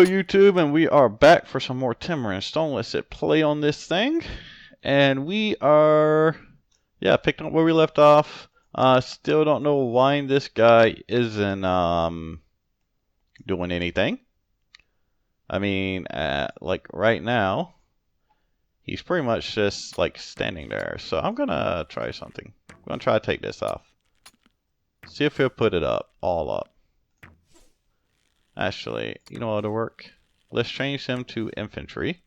Hello YouTube, and we are back for some more timber and stone. Let's hit play on this thing. And we are, picking up where we left off. Still don't know why this guy isn't doing anything. I mean, like right now, he's pretty much just like standing there. So I'm gonna try something. I'm gonna try to take this off. See if he'll put it up, all up. Actually, you know what'll work? Let's change him to infantry.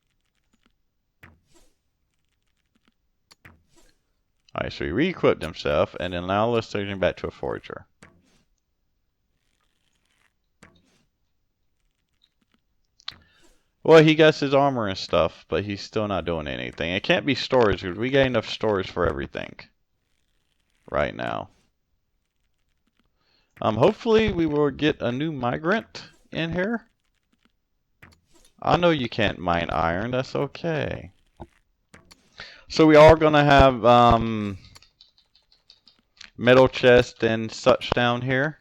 Alright, so he re-equipped himself, and then now let's change him back to a forager. Well, he gets his armor and stuff, but he's still not doing anything. It can't be storage, because we got enough storage for everything right now. Hopefully we will get a new migrant in here. I know you can't mine iron, that's okay. So we are gonna have metal chest and such down here,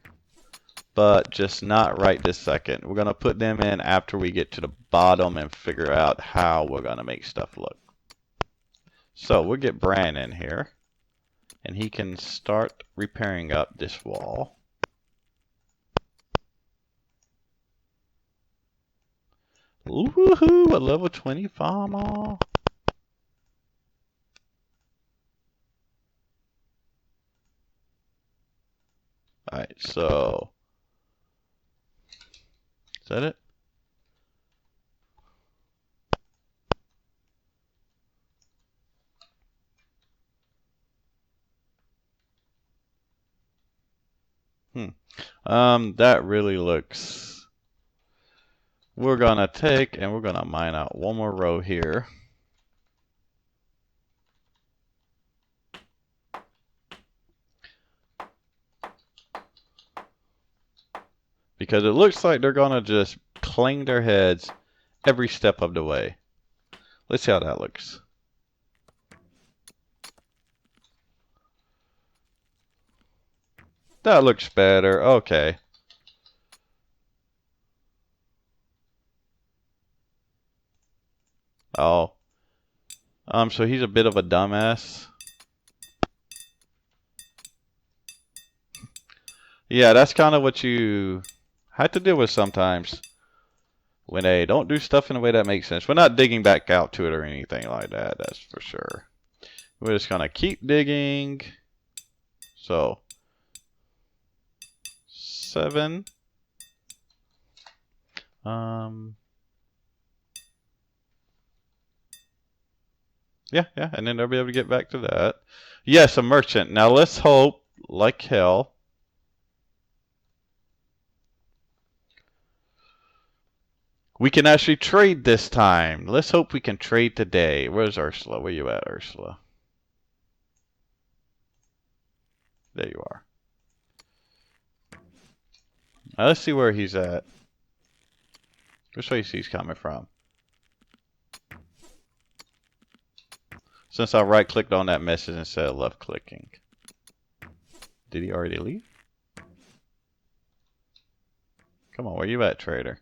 but just not right this second. We're gonna put them in after we get to the bottom and figure out how we're gonna make stuff look. So we'll get Bran in here, and he can start repairing up this wall. Woohoo! A level 20 farmer. Alright, so is that it? That really looks... We're gonna take and we're gonna mine out one more row here. Because it looks like they're gonna just clang their heads every step of the way. Let's see how that looks. That looks better. Okay. Oh. So he's a bit of a dumbass. Yeah, that's kind of what you have to deal with sometimes. When they don't do stuff in a way that makes sense. We're not digging back out to it or anything like that, that's for sure. We're just gonna keep digging. So 7. Yeah, and then they'll be able to get back to that. Yes, a merchant. Now let's hope, like hell, we can actually trade this time. Let's hope we can trade today. Where's Ursula? Where you at, Ursula? There you are. Now let's see where he's at. Which way he's coming from. Since I right-clicked on that message instead of left-clicking. Did he already leave? Come on, where you at, trader?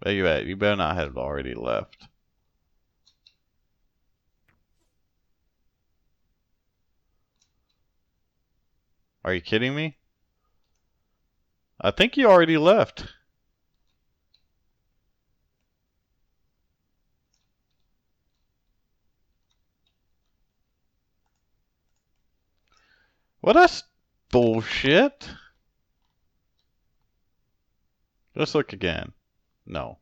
Where you at? You better not have already left. Are you kidding me? I think you already left. Well, that's bullshit. Let's look again. No.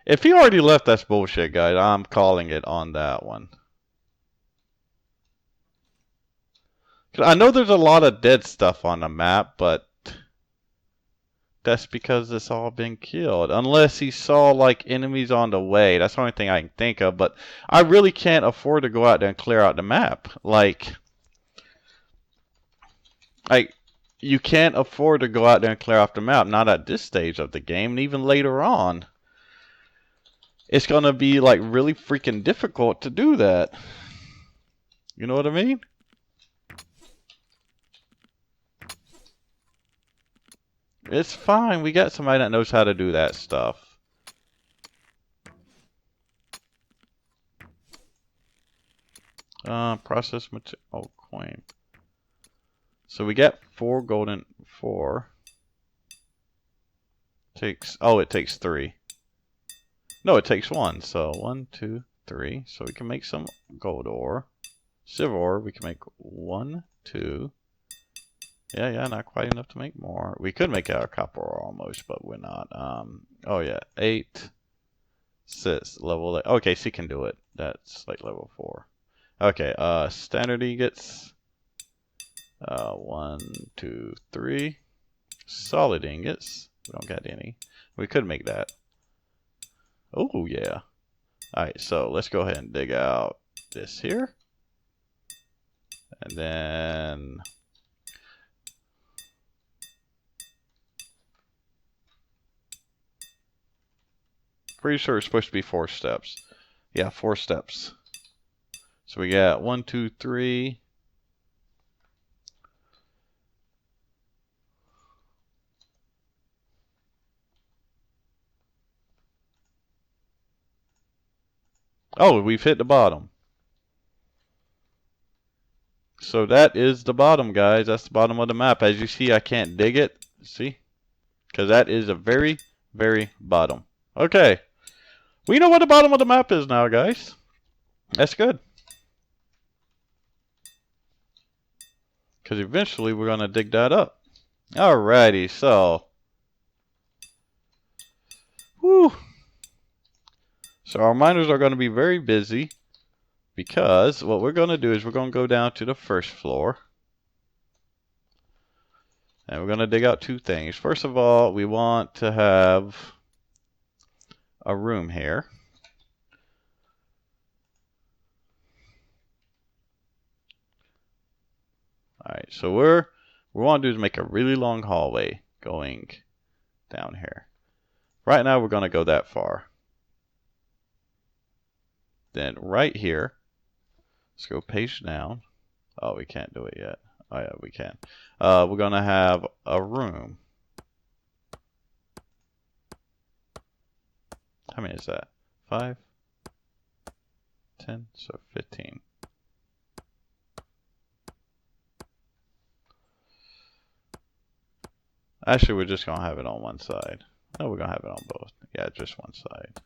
If he already left, that's bullshit, guys. I'm calling it on that one. I know there's a lot of dead stuff on the map, but that's because it's all been killed. Unless he saw like enemies on the way. That's the only thing I can think of. But I really can't afford to go out there and clear out the map. Like you can't afford to go out there and clear off the map. Not at this stage of the game, and even later on. It's gonna be like really freaking difficult to do that. You know what I mean? It's fine. We got somebody that knows how to do that stuff. Process material. Oh, coin. So we got 4 golden. 4. Takes. Oh, it takes 3. No, it takes 1. So 1, 2, 3. So we can make some gold ore. Silver ore. We can make 1, 2. Yeah, not quite enough to make more. We could make out a copper ore almost, but we're not. Oh yeah, 8, 6, level 8. Okay, she can do it. That's like level 4. Okay, standard ingots. 1, 2, 3. Solid ingots. We don't got any. We could make that. Oh yeah. Alright, so let's go ahead and dig out this here. And then pretty sure it's supposed to be 4 steps. Yeah, 4 steps. So we got 1, 2, 3. Oh, we've hit the bottom. So that is the bottom, guys. That's the bottom of the map. As you see, I can't dig it. See? Because that is a very, very bottom. Okay. We know what the bottom of the map is now, guys. That's good. Because eventually we're going to dig that up. Alrighty, so. Whew. So our miners are going to be very busy. Because what we're going to do is we're going to go down to the first floor. And we're going to dig out 2 things. First of all, we want to have a room here. Alright, so what we want to do is make a really long hallway going down here. Right now we're going to go that far. Then right here, let's go page down. Oh, we can't do it yet. Oh yeah, we can. We're going to have a room. How many is that? 5, 10, so 15. Actually, we're just going to have it on one side. No, we're going to have it on both. Yeah, just one side.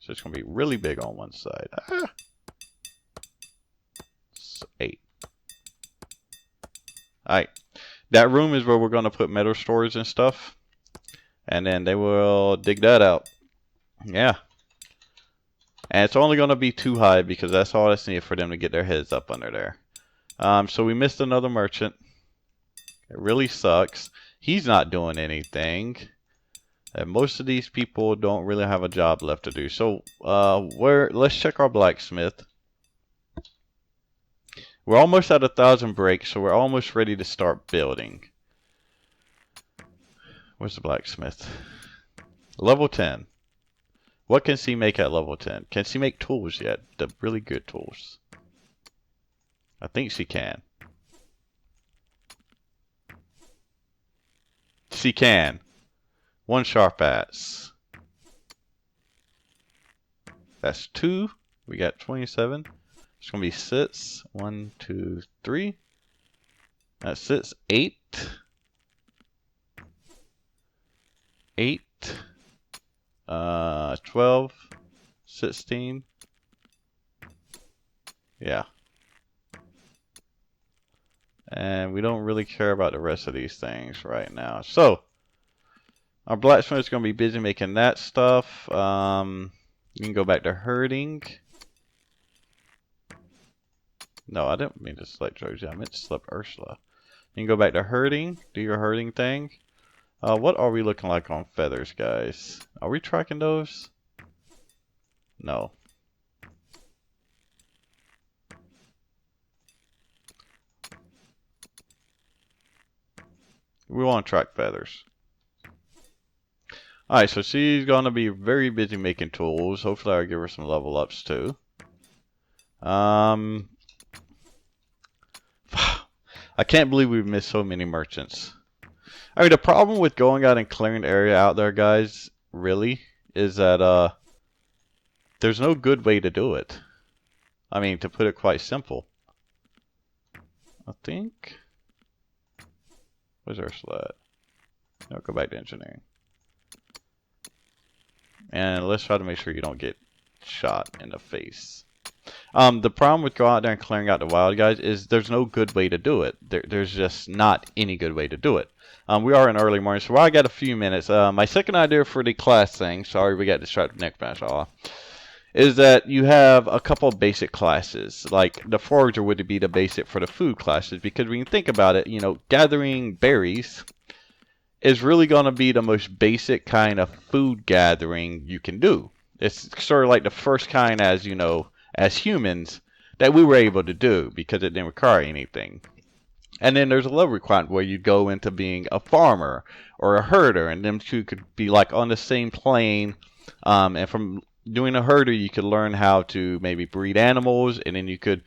So it's going to be really big on one side. Ah! 8. Alright. That room is where we're going to put metal storage and stuff. And then they will dig that out. Yeah. And it's only going to be 2 high because that's all that's needed for them to get their heads up under there. So we missed another merchant. It really sucks. He's not doing anything. And most of these people don't really have a job left to do. So let's check our blacksmith. We're almost at 1,000 breaks, so we're almost ready to start building. Where's the blacksmith? Level 10. What can she make at level 10? Can she make tools yet? The really good tools. I think she can. She can. 1 sharp axe. That's 2. We got 27. It's going to be 6. 1, 2, 3. That's 6. 8. 8. 12. 16. Yeah. And we don't really care about the rest of these things right now. So, our blacksmith is going to be busy making that stuff. You can go back to herding. No, I didn't mean to select Josie. I meant to select Ursula. You can go back to herding. Do your herding thing. What are we looking like on feathers, guys? Are we tracking those? No. We want to track feathers. Alright, so she's going to be very busy making tools. Hopefully I'll give her some level ups too. I can't believe we've missed so many merchants. I mean, the problem with going out and clearing the area out there, guys, really, is that there's no good way to do it. I mean, to put it quite simple. I think. Where's our sled? No, go back to engineering. And let's try to make sure you don't get shot in the face. The problem with going out there and clearing out the wild, guys, is there's no good way to do it. There's just not any good way to do it. We are in early morning, so while I got a few minutes, my second idea for the class thing, sorry we got distracted necromancer, is that you have a couple of basic classes. Like the forager would be the basic for the food classes, because when you think about it, you know, gathering berries is really going to be the most basic kind of food gathering you can do. It's sort of like the first kind, as you know, as humans, that we were able to do because it didn't require anything. And then there's a level requirement where you go into being a farmer or a herder, and them two could be like on the same plane. And from doing a herder, you could learn how to maybe breed animals, and then you could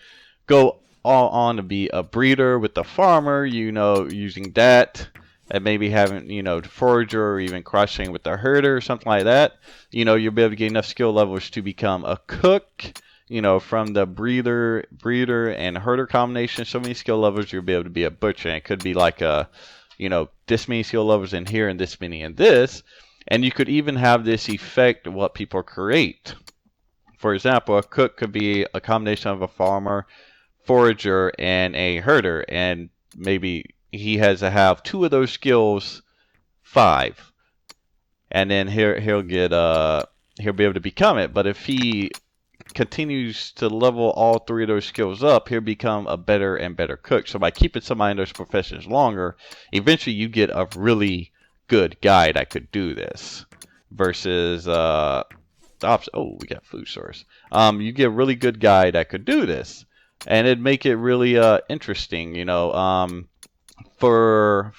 go all on to be a breeder with the farmer, you know, using that. And maybe having, you know, the forager or even crossing with the herder or something like that. You know, you'll be able to get enough skill levels to become a cook. You know, from the breeder and herder combination, so many skill levels, you'll be able to be a butcher. And it could be like a, you know, this many skill levels in here and this many in this. And you could even have this effect what people create. For example, a cook could be a combination of a farmer, forager, and a herder. And maybe he has to have 2 of those skills, 5. And then he'll get he'll be able to become it. But if he continues to level all 3 of those skills up, he'll become a better and better cook. So by keeping somebody in those professions longer, eventually you get a really good guy that could do this. Versus the opposite. Oh, we got food source. You get a really good guy that could do this, and it'd make it really interesting. You know, let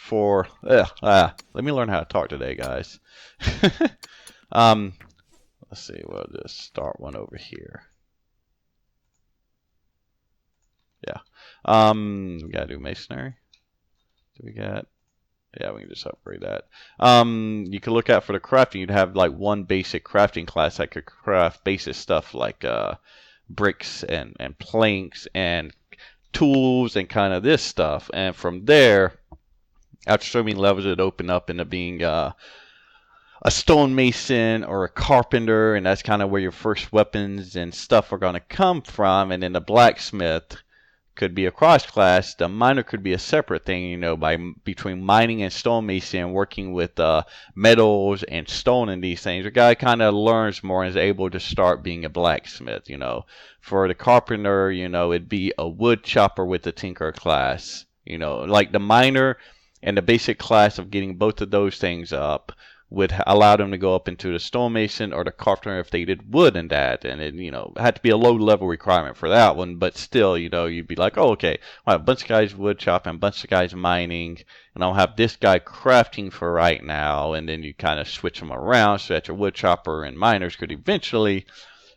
me learn how to talk today, guys. Let's see, we'll just start one over here. Yeah. We gotta do masonry. Do we got? Yeah, we can just upgrade that. You could look out for the crafting. You'd have like one basic crafting class that could craft basic stuff like bricks and planks and tools and kind of this stuff. And from there, after so many levels, it'd open up into being a stonemason or a carpenter, and that's kind of where your first weapons and stuff are going to come from. And then the blacksmith could be a cross class. The miner could be a separate thing, you know, between mining and stonemason, working with metals and stone and these things. The guy kind of learns more and is able to start being a blacksmith, you know. For the carpenter, you know, it'd be a wood chopper with the tinker class, you know, like the miner and the basic class of getting both of those things up would allow them to go up into the stonemason or the carpenter if they did wood and that. And it, you know, had to be a low level requirement for that one, but still, you know, you'd be like, oh, okay, well, a bunch of guys wood chopping, a bunch of guys mining, and I'll have this guy crafting for right now, and then you kind of switch them around so that your wood chopper and miners could eventually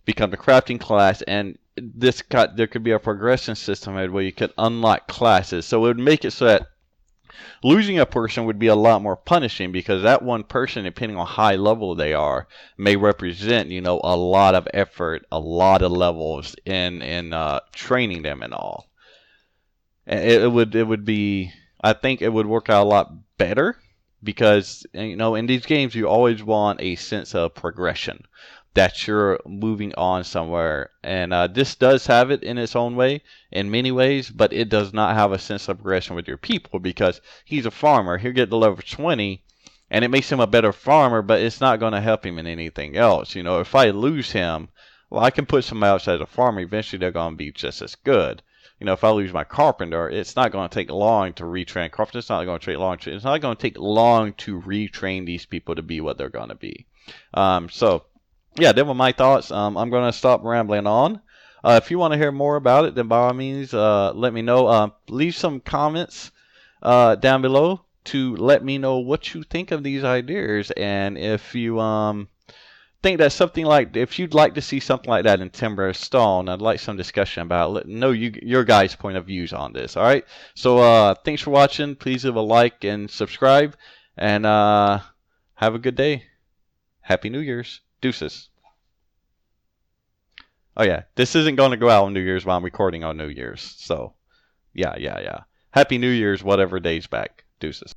become the crafting class. And there could be a progression system where you could unlock classes, so it would make it so that losing a person would be a lot more punishing, because that one person, depending on how high level they are, may represent, you know, a lot of effort, a lot of levels in training them and all. And it would be, I think it would work out a lot better, because, you know, in these games you always want a sense of progression, that you're moving on somewhere. And this does have it in its own way, in many ways, but it does not have a sense of progression with your people, because he's a farmer. He'll get to level 20, and it makes him a better farmer, but it's not going to help him in anything else. You know, if I lose him, well, I can put somebody else as a farmer. Eventually, they're going to be just as good. You know, if I lose my carpenter, it's not going to take long to retrain carpenter. It's not going to take long. It's not going to take long to retrain these people to be what they're going to be. So yeah, them were my thoughts. I'm going to stop rambling on. If you want to hear more about it, then by all means, let me know. Leave some comments down below to let me know what you think of these ideas, and if you think that something like, if you'd like to see something like that in timber or stone, I'd like some discussion about it. Let know your guys' point of views on this. All right. So thanks for watching. Please leave a like and subscribe, and have a good day. Happy New Year's. Deuces. Oh yeah, this isn't going to go out on New Year's while I'm recording on New Year's. So yeah. Happy New Year's, whatever day's back. Deuces.